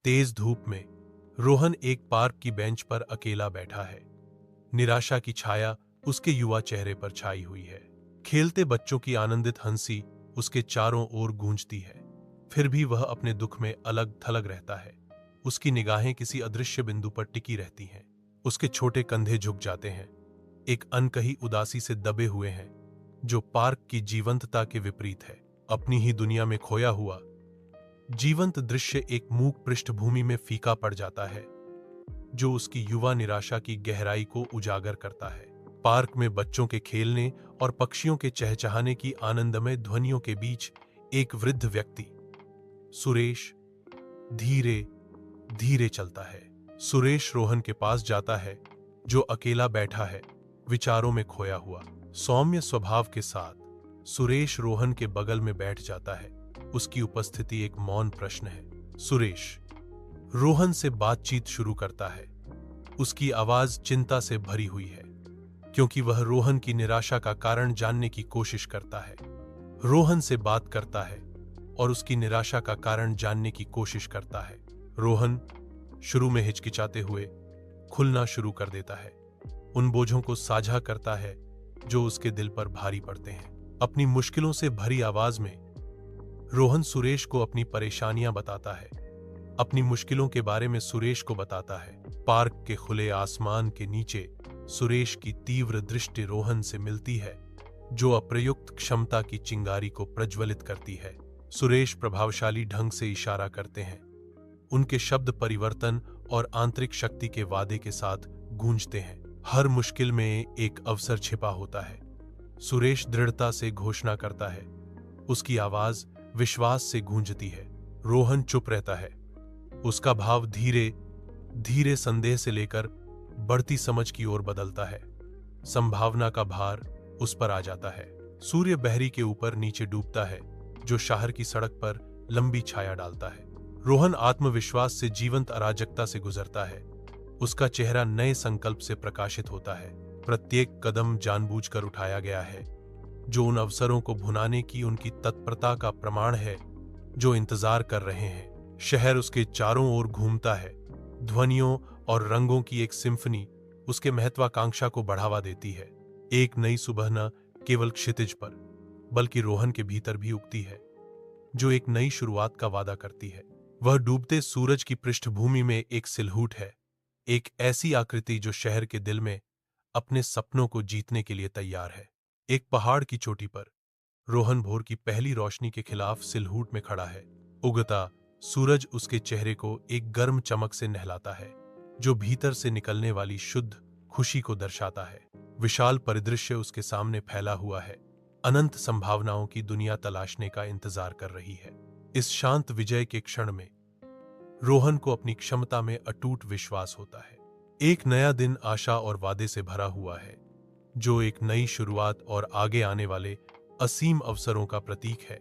तेज धूप में रोहन एक पार्क की बेंच पर अकेला बैठा है। निराशा की छाया उसके युवा चेहरे पर छाई हुई है। खेलते बच्चों की आनंदित हंसी उसके चारों ओर गूंजती है। फिर भी वह अपने दुख में अलग थलग रहता है। उसकी निगाहें किसी अदृश्य बिंदु पर टिकी रहती हैं। उसके छोटे कंधे झुक जाते हैं, एक अनकही उदासी से दबे हुए हैं, जो पार्क की जीवंतता के विपरीत है। अपनी ही दुनिया में खोया हुआ जीवंत दृश्य एक मूक पृष्ठभूमि में फीका पड़ जाता है, जो उसकी युवा निराशा की गहराई को उजागर करता है। पार्क में बच्चों के खेलने और पक्षियों के चहचहाने की आनंदमय ध्वनियों के बीच एक वृद्ध व्यक्ति सुरेश धीरे धीरे चलता है। सुरेश रोहन के पास जाता है, जो अकेला बैठा है, विचारों में खोया हुआ। सौम्य स्वभाव के साथ सुरेश रोहन के बगल में बैठ जाता है। उसकी उपस्थिति एक मौन प्रश्न है। सुरेश रोहन से बातचीत शुरू करता है। उसकी आवाज चिंता से भरी हुई है, क्योंकि वह रोहन की निराशा का कारण जानने की कोशिश करता है। रोहन से बात करता है और उसकी निराशा का कारण जानने की कोशिश करता है। रोहन शुरू में हिचकिचाते हुए खुलना शुरू कर देता है। उन बोझों को साझा करता है जो उसके दिल पर भारी पड़ते हैं। अपनी मुश्किलों से भरी आवाज में रोहन सुरेश को अपनी परेशानियां बताता है। अपनी मुश्किलों के बारे में सुरेश को बताता है। पार्क के खुले आसमान के नीचे सुरेश की तीव्र दृष्टि रोहन से मिलती है, जो अप्रयुक्त क्षमता की चिंगारी को प्रज्वलित करती है। सुरेश प्रभावशाली ढंग से इशारा करते हैं। उनके शब्द परिवर्तन और आंतरिक शक्ति के वादे के साथ गूंजते हैं। हर मुश्किल में एक अवसर छिपा होता है, सुरेश दृढ़ता से घोषणा करता है। उसकी आवाज विश्वास से गूंजती है। रोहन चुप रहता है। उसका भाव धीरे धीरे संदेह से लेकर बढ़ती समझ की ओर बदलता है। संभावना का भार उस पर आ जाता है। सूर्य बहरी के ऊपर नीचे डूबता है, जो शहर की सड़क पर लंबी छाया डालता है। रोहन आत्मविश्वास से जीवंत अराजकता से गुजरता है। उसका चेहरा नए संकल्प से प्रकाशित होता है। प्रत्येक कदम जानबूझकर उठाया गया है, जो उन अवसरों को भुनाने की उनकी तत्परता का प्रमाण है जो इंतजार कर रहे हैं। शहर उसके चारों ओर घूमता है। ध्वनियों और रंगों की एक सिम्फनी उसके महत्वाकांक्षा को बढ़ावा देती है। एक नई सुबह न केवल क्षितिज पर, बल्कि रोहन के भीतर भी उगती है, जो एक नई शुरुआत का वादा करती है। वह डूबते सूरज की पृष्ठभूमि में एक सिलहूट है, एक ऐसी आकृति जो शहर के दिल में अपने सपनों को जीतने के लिए तैयार है। एक पहाड़ की चोटी पर रोहन भोर की पहली रोशनी के खिलाफ सिलहूट में खड़ा है। उगता सूरज उसके चेहरे को एक गर्म चमक से नहलाता है, जो भीतर से निकलने वाली शुद्ध खुशी को दर्शाता है। विशाल परिदृश्य उसके सामने फैला हुआ है, अनंत संभावनाओं की दुनिया तलाशने का इंतजार कर रही है। इस शांत विजय के क्षण में रोहन को अपनी क्षमता में अटूट विश्वास होता है। एक नया दिन आशा और वादे से भरा हुआ है, जो एक नई शुरुआत और आगे आने वाले असीम अवसरों का प्रतीक है।